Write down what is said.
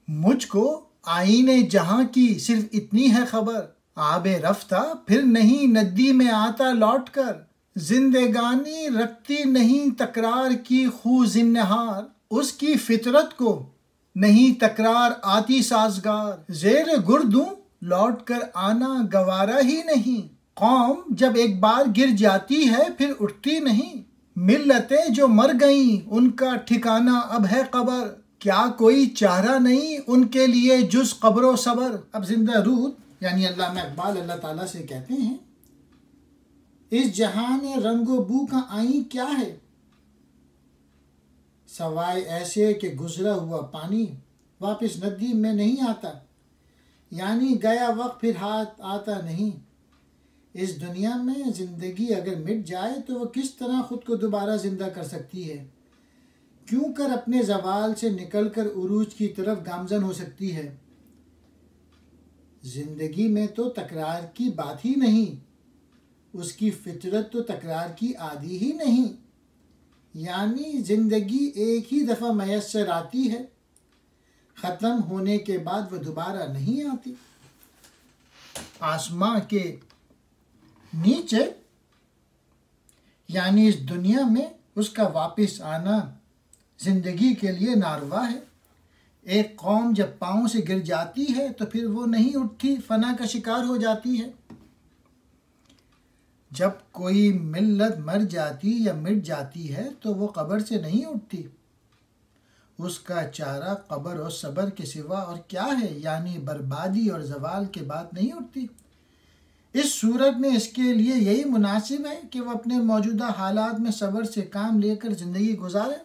मुझको आईने जहां की सिर्फ इतनी है खबर, आबे रफ्ता फिर नहीं नदी में आता लौट कर। जिंदगानी रखती नहीं तकरार की खू जिन्नहार, उसकी फितरत को नहीं तकरार आती साजगार। जेर गुर्दूं लौट कर आना गवारा ही नहीं, कौम जब एक बार गिर जाती है फिर उठती नहीं। मिल्लतें जो मर गईं उनका ठिकाना अब है कबर, क्या कोई चारा नहीं उनके लिए जुज कब्रो सबर। अब जिंदा रूह यानी अल्लामा इकबाल अल्लाह ताला से कहते हैं, इस जहान रंगो बू का आई क्या है, सवाए ऐसे कि गुजरा हुआ पानी वापस नदी में नहीं आता, यानी गया वक्त फिर हाथ आता नहीं। इस दुनिया में ज़िंदगी अगर मिट जाए तो वह किस तरह ख़ुद को दोबारा ज़िंदा कर सकती है, क्यों कर अपने ज़वाल से निकलकर उरूज की तरफ गामज़न हो सकती है। ज़िंदगी में तो तकरार की बात ही नहीं, उसकी फितरत तो तकरार की आदि ही नहीं, यानी ज़िंदगी एक ही दफ़ा मैसर आती है, ख़त्म होने के बाद वह दोबारा नहीं आती। आसमां के नीचे यानी इस दुनिया में उसका वापस आना ज़िंदगी के लिए नारवा है। एक कौम जब पाँव से गिर जाती है तो फिर वो नहीं उठती, फना का शिकार हो जाती है। जब कोई मिल्लत मर जाती या मिट जाती है तो वो कब्र से नहीं उठती, उसका चारा कब्र और सब्र के सिवा और क्या है, यानी बर्बादी और जवाल के बाद नहीं उठती। इस सूरत में इसके लिए यही मुनासिब है कि वह अपने मौजूदा हालात में सब्र से काम लेकर ज़िंदगी गुजारे।